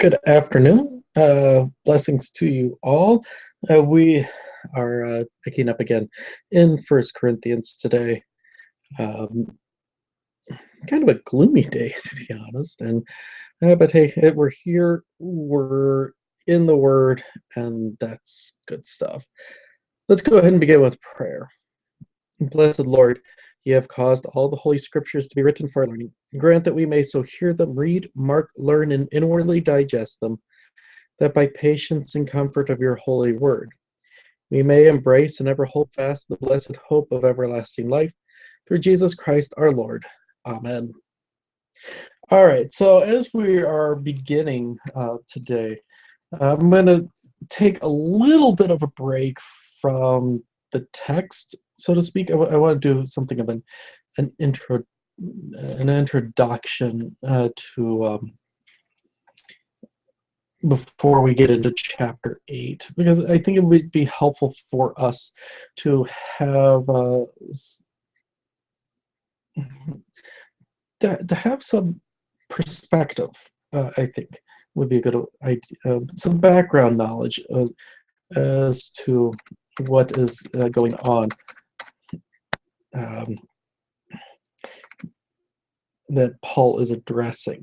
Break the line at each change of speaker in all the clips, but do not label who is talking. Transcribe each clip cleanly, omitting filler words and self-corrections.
Good afternoon. Blessings to you all. We are picking up again in First Corinthians today. Um, Kind of a gloomy day, to be honest. And but hey, we're here. We're in the Word, and that's good stuff. Let's go ahead and begin with prayer. Blessed Lord, you have caused all the Holy Scriptures to be written for our learning. Grant that we may so hear them, read, mark, learn, and inwardly digest them, that by patience and comfort of your holy word, we may embrace and ever hold fast the blessed hope of everlasting life through Jesus Christ our Lord. Amen. All right, so as we are beginning today, I'm going to take a little bit of a break from the text, so to speak. I want to do something of an intro, an introduction to before we get into chapter 8, because I think it would be helpful for us to have to have some perspective. I think would be a good idea, some background knowledge as to what is going on um, that Paul is addressing.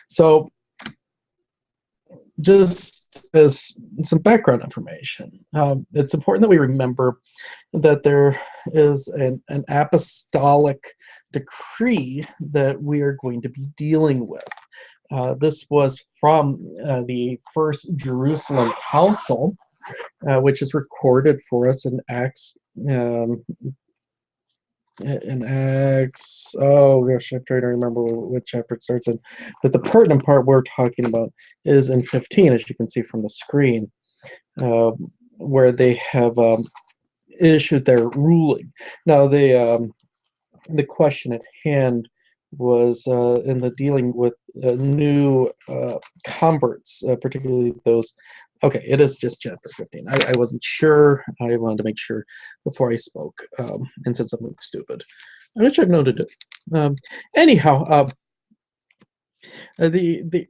So, just as some background information, it's important that we remember that there is an apostolic decree that we are going to be dealing with. This was from the First Jerusalem Council, which is recorded for us in Acts. Oh gosh, I'm trying to remember what chapter it starts in. But the pertinent part we're talking about is in 15, as you can see from the screen, where they have issued their ruling. Now, the question at hand was in the dealing with new converts, particularly those. Okay, it is just chapter 15. I wasn't sure. I wanted to make sure before I spoke and said something stupid, which I've known to do. Anyhow, they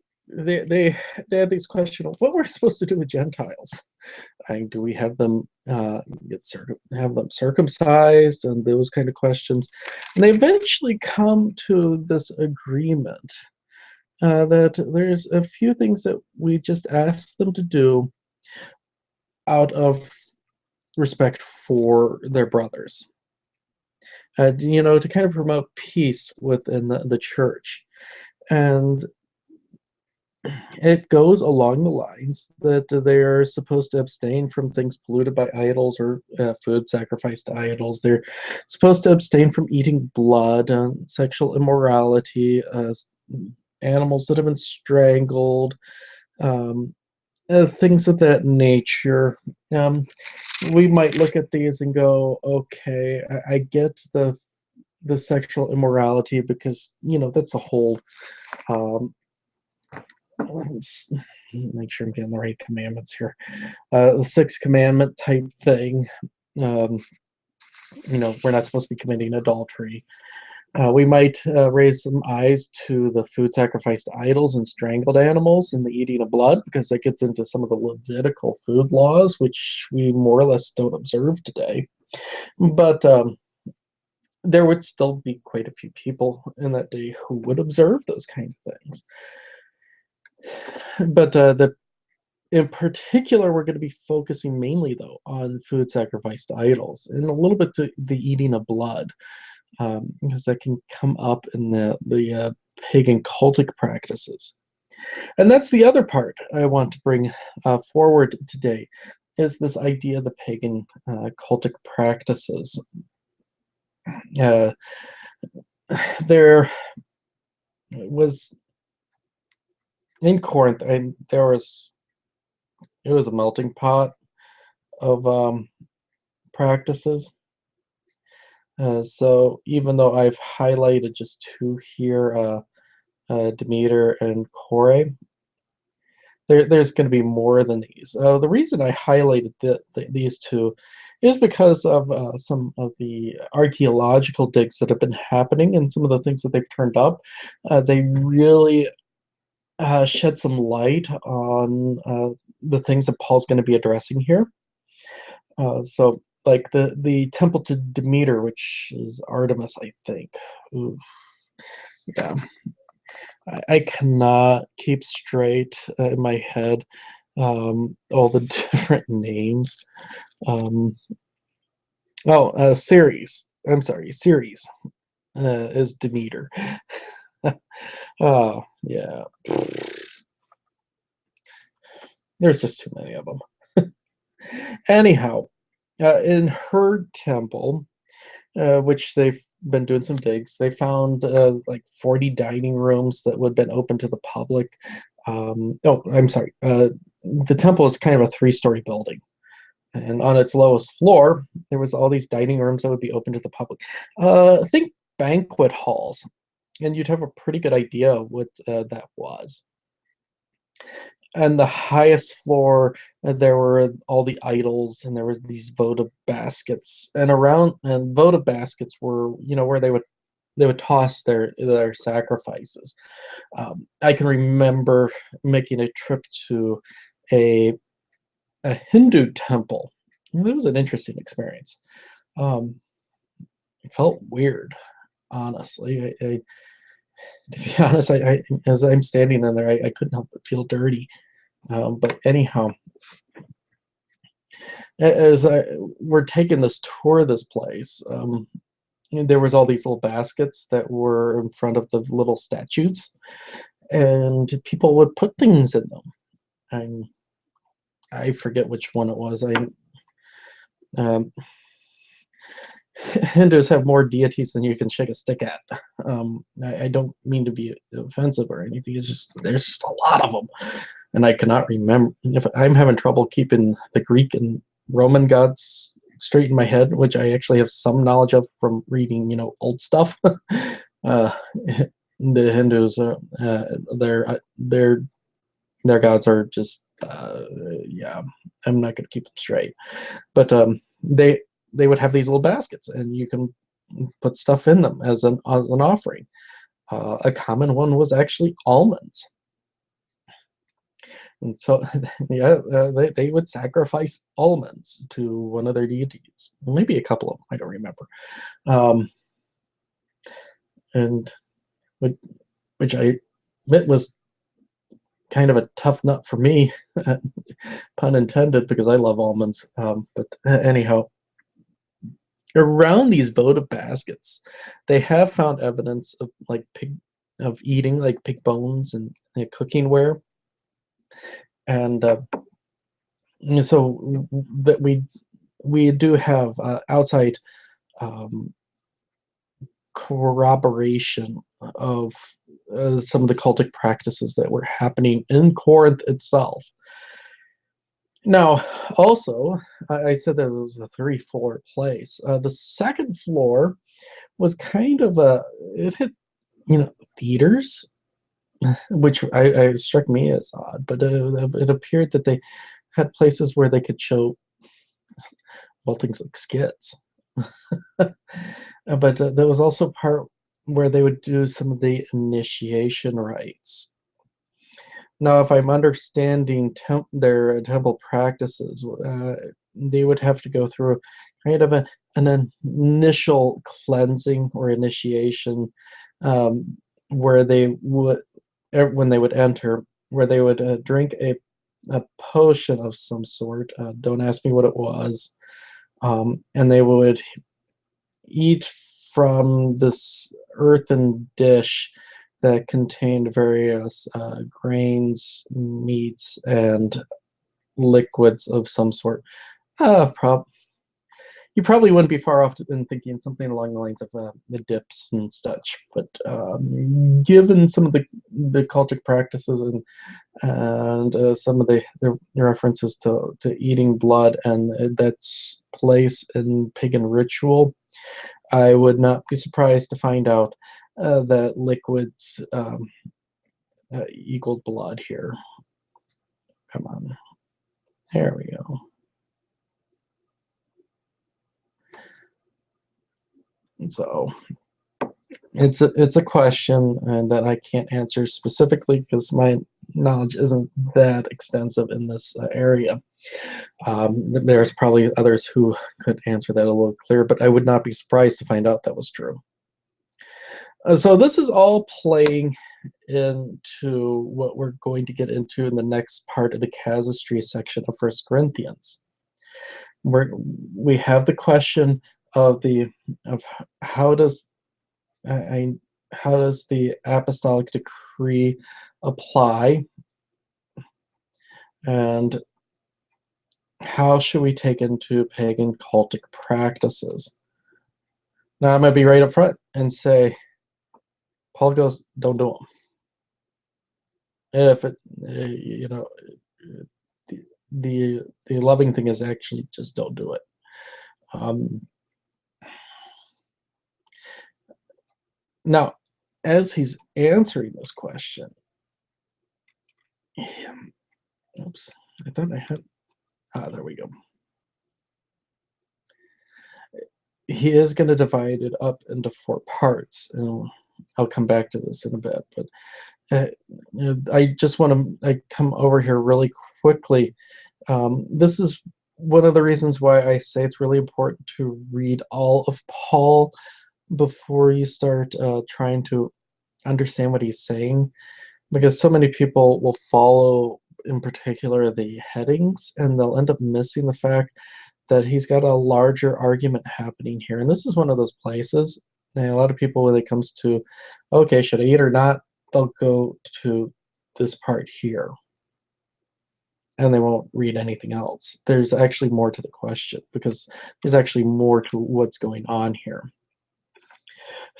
had these questions. What we're supposed to do with Gentiles? Do we have them have them circumcised, and those kind of questions? And they eventually come to this agreement that there's a few things that we just ask them to do out of respect for their brothers. To kind of promote peace within the church. And it goes along the lines that they're supposed to abstain from things polluted by idols or food sacrificed to idols. They're supposed to abstain from eating blood, sexual immorality, animals that have been strangled, things of that nature. We might look at these and go, okay, I get the sexual immorality, because that's a whole let's make sure I'm getting the right commandments here. The sixth commandment type thing. We're not supposed to be committing adultery. We might raise some eyes to the food sacrificed to idols and strangled animals and the eating of blood, because that gets into some of the Levitical food laws, which we more or less don't observe today. But there would still be quite a few people in that day who would observe those kind of things. But in particular, we're going to be focusing mainly, though, on food sacrificed to idols, and a little bit to the eating of blood, because that can come up in the pagan cultic practices. And that's the other part I want to bring forward today, is this idea of the pagan cultic practices. There was in Corinth, and it was a melting pot of practices. So even though I've highlighted just two here, Demeter and Kore, there's going to be more than these. The reason I highlighted these two is because of some of the archaeological digs that have been happening, and some of the things that they've turned up. They really shed some light on the things that Paul's going to be addressing here. So, like the temple to Demeter, which is Artemis, I think. Ooh, yeah, I cannot keep straight in my head all the different names. Um, Ceres. I'm sorry, Ceres is Demeter. Oh, yeah. There's just too many of them. Anyhow, in her temple, which they've been doing some digs, they found like 40 dining rooms that would have been open to the public. Oh, I'm sorry. The temple is kind of a three-story building. And on its lowest floor, there was all these dining rooms that would be open to the public. Think banquet halls, and you'd have a pretty good idea of what that was. And the highest floor, there were all the idols, and there was these votive baskets, and around and votive baskets were, where they would toss their sacrifices. I can remember making a trip to a a Hindu temple. And it was an interesting experience. Um, it felt weird, honestly. To be honest, as I'm standing in there, I couldn't help but feel dirty. But anyhow, as we're taking this tour of this place, and there was all these little baskets that were in front of the little statues, and people would put things in them. And I forget which one it was. Um, Hindus have more deities than you can shake a stick at. I don't mean to be offensive or anything. It's just there's just a lot of them, and I cannot remember. If I'm having trouble keeping the Greek and Roman gods straight in my head, which I actually have some knowledge of from reading, old stuff. uh, the Hindus, their gods are just, yeah. I'm not going to keep them straight, but they would have these little baskets, and you can put stuff in them as an offering. A common one was actually almonds, and so yeah, they would sacrifice almonds to one of their deities, maybe a couple of them, I don't remember. Um, and which, which I admit was kind of a tough nut for me, pun intended, because I love almonds. But anyhow, around these votive baskets, they have found evidence of of eating like pig bones and cooking ware, and so that we do have outside um, corroboration of some of the cultic practices that were happening in Corinth itself. Now, also, I said this was a three-floor place. The second floor was kind of it had, theaters, which I struck me as odd, but it appeared that they had places where they could show, well, things like skits. But there was also part where they would do some of the initiation rites. Now, if I'm understanding their temple practices, they would have to go through kind of an initial cleansing or initiation, where they would, when they would enter, where they would drink a potion of some sort. Don't ask me what it was. And they would eat from this earthen dish that contained various grains, meats, and liquids of some sort. Uh, prob- you probably wouldn't be far off in thinking something along the lines of the dips and such. But given some of the cultic practices and some of the references to eating blood and that's place in pagan ritual, I would not be surprised to find out that liquids equaled blood here. Come on. There we go. And so, It's a question that I can't answer specifically because my knowledge isn't that extensive in this area. There's probably others who could answer that a little clearer, but I would not be surprised to find out that was true. So this is all playing into what we're going to get into in the next part of the casuistry section of First Corinthians. We have the question of the of how does I, how does the apostolic decree apply, and how should we take into pagan cultic practices? Now I'm going to be right up front and say Paul goes, don't do them. If it, you know, the, the loving thing is actually just don't do it. Now, as he's answering this question, oops, I thought I had, there we go. He is going to divide it up into 4 parts, and I'll come back to this in a bit, but I just want to come over here really quickly. This is one of the reasons why I say it's really important to read all of Paul before you start trying to understand what he's saying, because so many people will follow in particular the headings and they'll end up missing the fact that he's got a larger argument happening here. And this is one of those places, and a lot of people, when it comes to, okay, should I eat or not, they'll go to this part here and they won't read anything else. There's actually more to the question because there's actually more to what's going on here.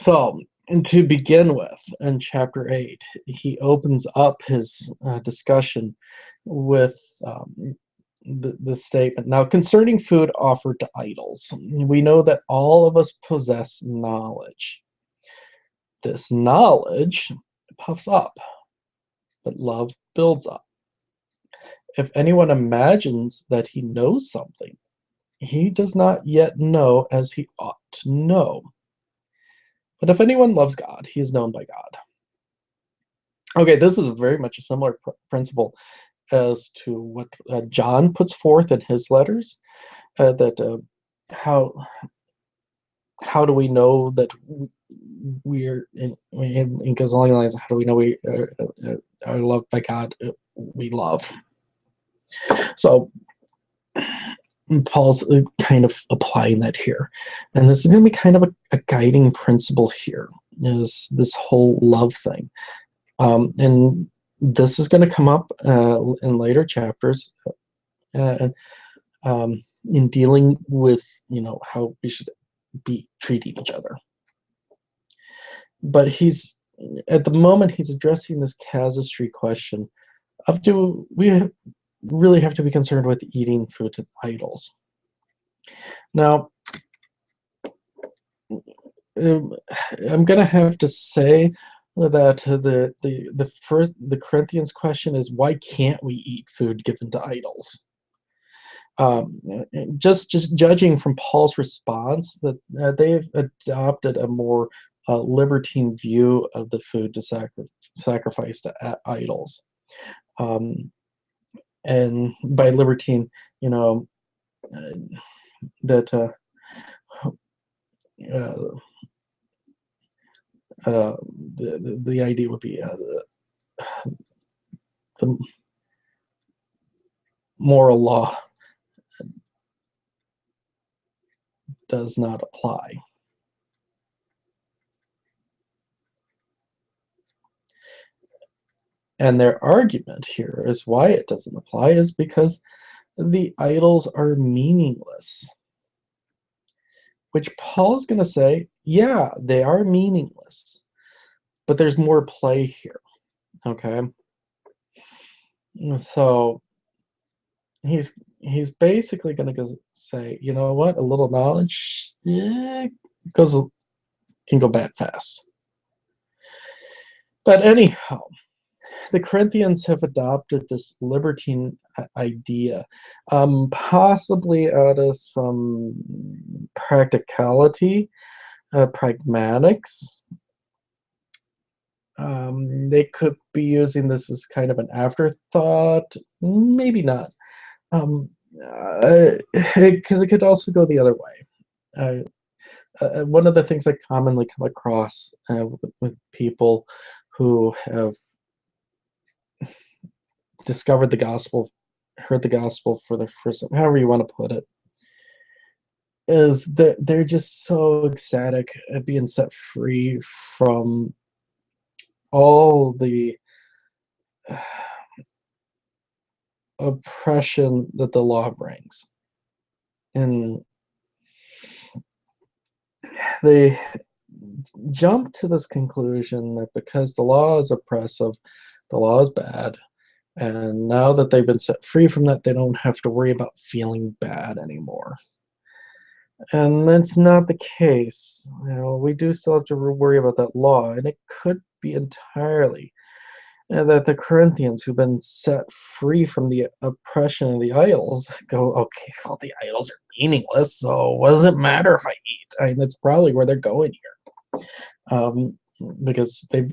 So, and to begin with, in chapter 8, he opens up his discussion with the statement. Now, concerning food offered to idols, we know that all of us possess knowledge. This knowledge puffs up, but love builds up. If anyone imagines that he knows something, he does not yet know as he ought to know. But if anyone loves God, he is known by God. Okay, this is very much a similar principle as to what John puts forth in his letters. That how do we know that we're in goes along the lines of how do we know we are loved by God? We love. So Paul's kind of applying that here, and this is going to be kind of a guiding principle here. Is this whole love thing, and this is going to come up in later chapters, in dealing with how we should be treating each other. But he's at the moment he's addressing this casuistry question of do we really have to be concerned with eating food to idols? Now, I'm going to have to say that the Corinthians question is, why can't we eat food given to idols? Just judging from Paul's response, that they've adopted a more libertine view of the food to sacrifice to idols. And by libertine, that the idea would be the moral law does not apply. And their argument here is why it doesn't apply is because the idols are meaningless. Which Paul's going to say, yeah, they are meaningless, but there's more play here. Okay, so he's basically going to say, you know what, a little knowledge, yeah, can go bad fast. But anyhow, the Corinthians have adopted this libertine idea, possibly out of some practicality, pragmatics, They could be using this as kind of an afterthought, maybe not. Um, because it could also go the other way. One of the things I commonly come across with people who have discovered the gospel, heard the gospel for the first time, however you want to put it, is that they're just so ecstatic at being set free from all the oppression that the law brings. And they jump to this conclusion that because the law is oppressive, the law is bad, and now that they've been set free from that, they don't have to worry about feeling bad anymore. And that's not the case. We do still have to worry about that law, and it could be entirely that the Corinthians who've been set free from the oppression of the idols go, okay, well, the idols are meaningless, so what does it matter if I eat? I mean, that's probably where they're going here, because they've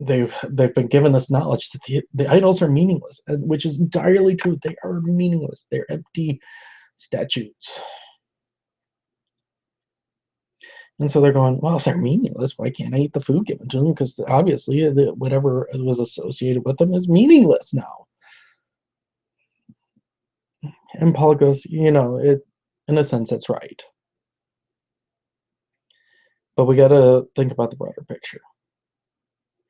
been given this knowledge that the idols are meaningless, which is entirely true. They are meaningless. They're empty statues. And so they're going, well, if they're meaningless, why can't I eat the food given to them? Because obviously, whatever was associated with them is meaningless now. And Paul goes, in a sense, that's right. But we got to think about the broader picture.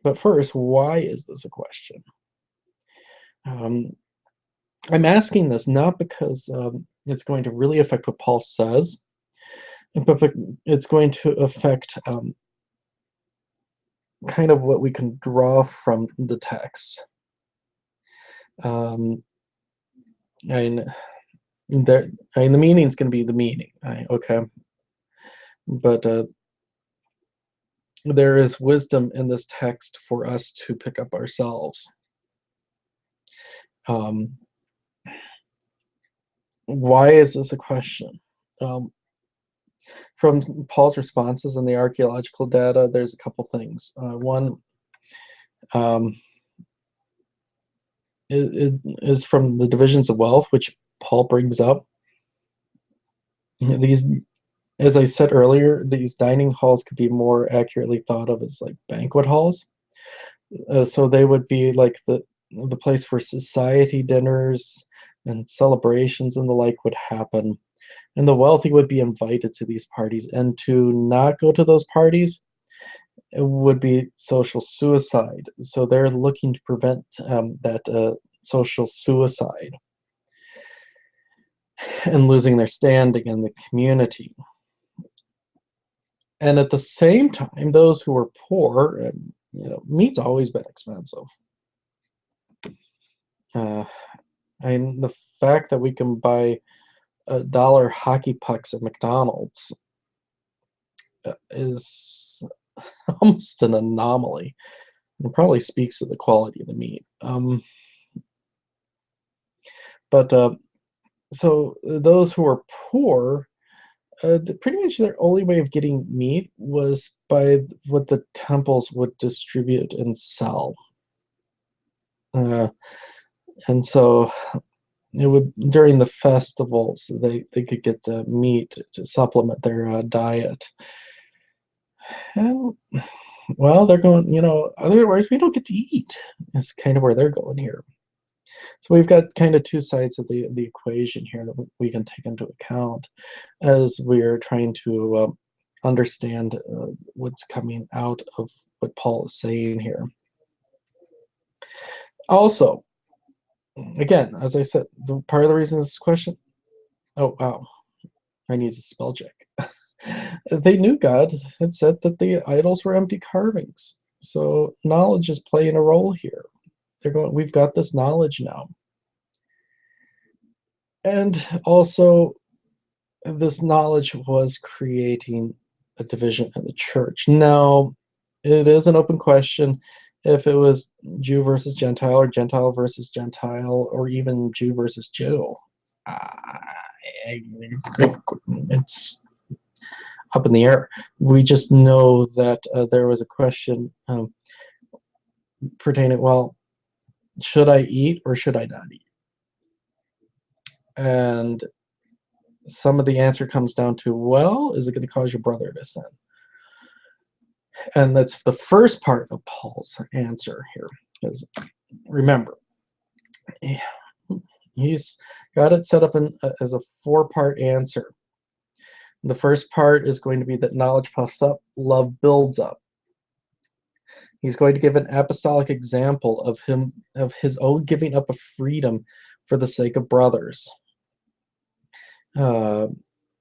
But first, why is this a question? I'm asking this not because it's going to really affect what Paul says, but it's going to affect kind of what we can draw from the text. And the meaning is going to be the meaning, okay? But there is wisdom in this text for us to pick up ourselves. Why is this a question? From Paul's responses in the archaeological data, there's a couple things. One is from the divisions of wealth, which Paul brings up. These, as I said earlier, these dining halls could be more accurately thought of as like banquet halls. So they would be like the place where society dinners and celebrations and the like would happen. And the wealthy would be invited to these parties, and to not go to those parties, it would be social suicide. So they're looking to prevent that social suicide and losing their standing in the community. And at the same time, those who are poor, and meat's always been expensive. And the fact that we can buy $1 hockey pucks at McDonald's is almost an anomaly. It probably speaks to the quality of the meat. But so those who are poor, pretty much their only way of getting meat was by what the temples would distribute and sell. And so it would, during the festivals, they could get meat to supplement their diet. And, well, they're going, otherwise we don't get to eat. Is kind of where they're going here. So we've got kind of two sides of the equation here that we can take into account as we're trying to understand what's coming out of what Paul is saying here. Also, again, as I said, part of the reason this question, oh, wow, I need to spell check. They knew God had said that the idols were empty carvings. So knowledge is playing a role here. They're going, we've got this knowledge now. And also, this knowledge was creating a division in the church. Now, it is an open question if it was Jew versus Gentile, or Gentile versus Gentile, or even Jew versus Jew. It's up in the air. We just know that there was a question pertaining, well, should I eat or should I not eat? And some of the answer comes down to, well, is it going to cause your brother to sin? And that's the first part of Paul's answer here. Because remember, he's got it set up as a four-part answer. The first part is going to be that knowledge puffs up, love builds up. He's going to give an apostolic example of his own giving up of freedom for the sake of brothers.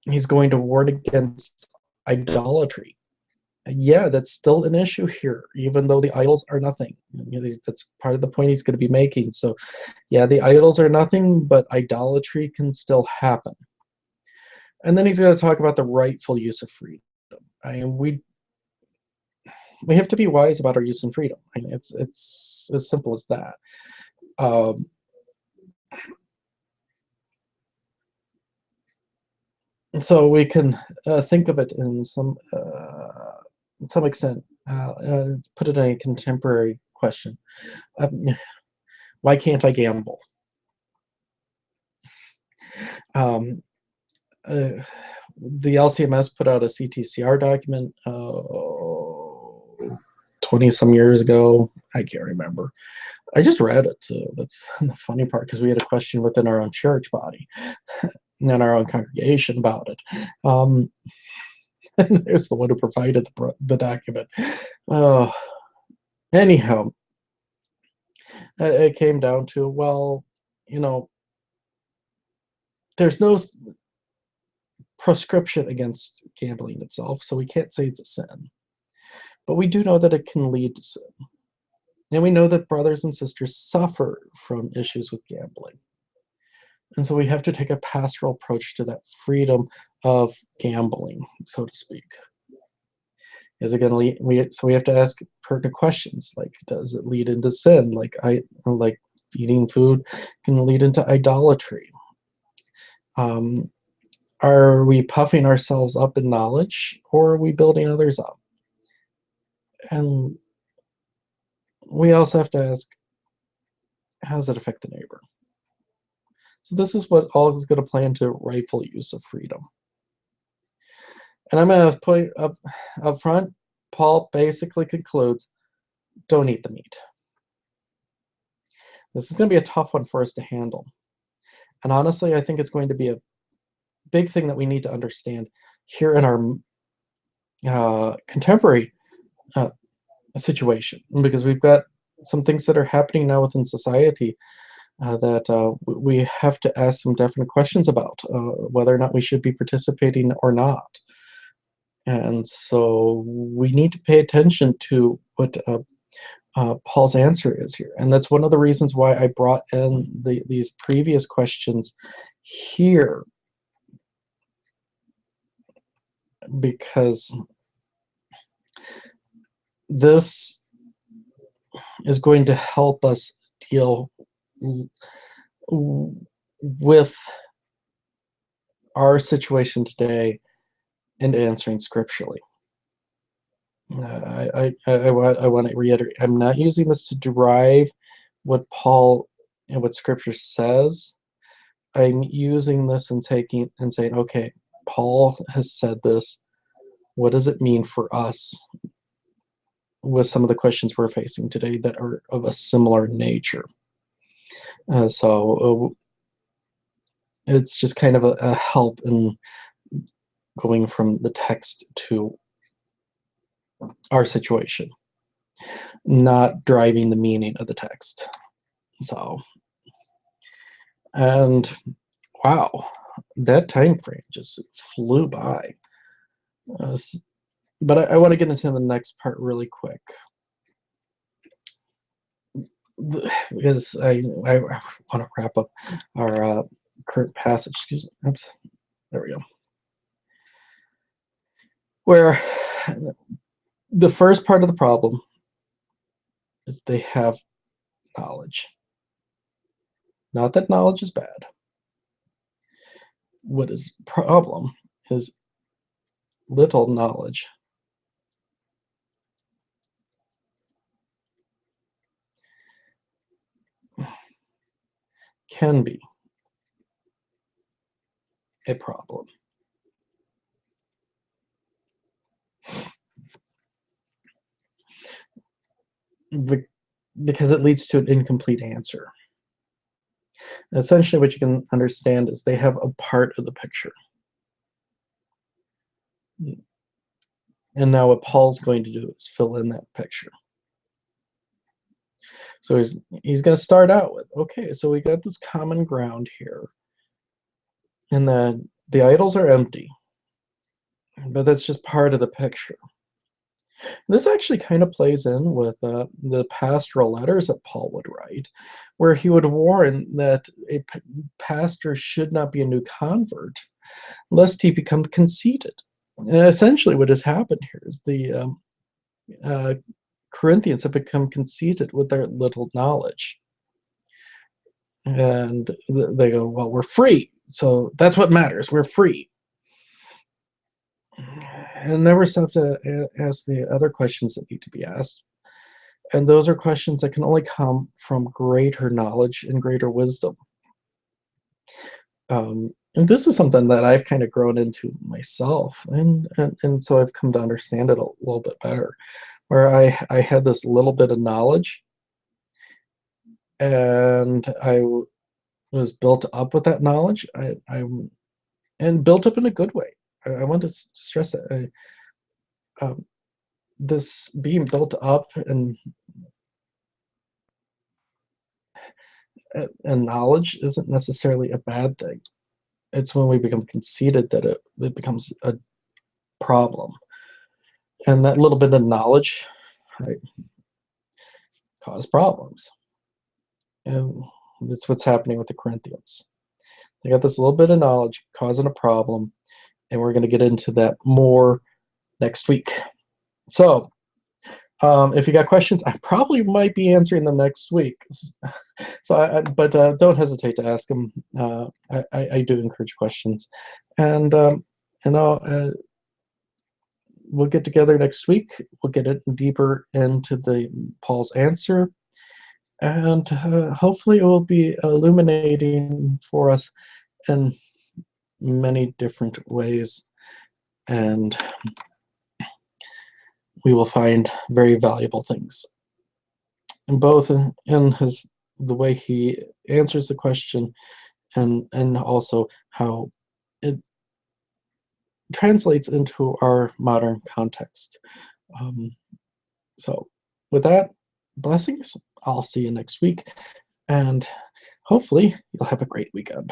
He's going to warn against idolatry. Yeah, that's still an issue here, even though the idols are nothing. That's part of the point he's going to be making. So, yeah, the idols are nothing, but idolatry can still happen. And then he's going to talk about the rightful use of freedom. We have to be wise about our use of freedom. It's as simple as that. So we can think of it in some extent. Put it in a contemporary question. Why can't I gamble? The LCMS put out a CTCR document 20 some years ago. I can't remember. I just read it too. That's the funny part, because we had a question within our own church body and our own congregation about it. And there's the one who provided the document. Anyhow, it came down to, well, there's no prescription against gambling itself, so we can't say it's a sin. But we do know that it can lead to sin. And we know that brothers and sisters suffer from issues with gambling. And so we have to take a pastoral approach to that freedom of gambling, so to speak. Is it going to lead? So we have to ask pertinent questions, like, does it lead into sin? Like eating food can lead into idolatry. Are we puffing ourselves up in knowledge, or are we building others up? And we also have to ask, how does it affect the neighbor? So this is what all is going to play into rightful use of freedom. And I'm going to put up front, Paul basically concludes, don't eat the meat. This is going to be a tough one for us to handle. And honestly, I think it's going to be a big thing that we need to understand here in our contemporary situation, because we've got some things that are happening now within society that we have to ask some definite questions about, whether or not we should be participating or not. And so we need to pay attention to what Paul's answer is here. And that's one of the reasons why I brought in these previous questions here, because this is going to help us deal with our situation today and answering scripturally. I want to reiterate, I'm not using this to derive what Paul and what Scripture says. I'm using this and saying, okay, Paul has said this. What does it mean for us with some of the questions we're facing today that are of a similar nature? So it's just kind of a help in going from the text to our situation, not driving the meaning of the text. So, and wow, that time frame just flew by. But I want to get into the next part really quick, because I want to wrap up our current passage. Excuse me. Oops. There we go. Where the first part of the problem is they have knowledge. Not that knowledge is bad. What is problem is little knowledge. can be a problem. Because it leads to an incomplete answer. Essentially, what you can understand is they have a part of the picture. And now what Paul's going to do is fill in that picture. So he's going to start out with, okay, so we got this common ground here, and the idols are empty, but that's just part of the picture. This actually kind of plays in with the pastoral letters that Paul would write, where he would warn that a pastor should not be a new convert, lest he become conceited. And essentially what has happened here is the Corinthians have become conceited with their little knowledge. And they go, well, we're free, so that's what matters, we're free. And never stop to ask the other questions that need to be asked. And those are questions that can only come from greater knowledge and greater wisdom. And this is something that I've kind of grown into myself, and so I've come to understand it a little bit better, where I had this little bit of knowledge, and I was built up with that knowledge. And built up in a good way. I want to stress that this being built up and knowledge isn't necessarily a bad thing. It's when we become conceited that it becomes a problem. And that little bit of knowledge, right, cause problems. And that's what's happening with the Corinthians. They got this little bit of knowledge causing a problem, and we're going to get into that more next week. So if you got questions, I probably might be answering them next week. So, but don't hesitate to ask them. I do encourage questions, and we'll get together next week. We'll get it deeper into the Paul's answer, and hopefully it will be illuminating for us in many different ways, and we will find very valuable things, and both in the way he answers the question, and also how it translates into our modern context. So with that, blessings. I'll see you next week, and hopefully you'll have a great weekend.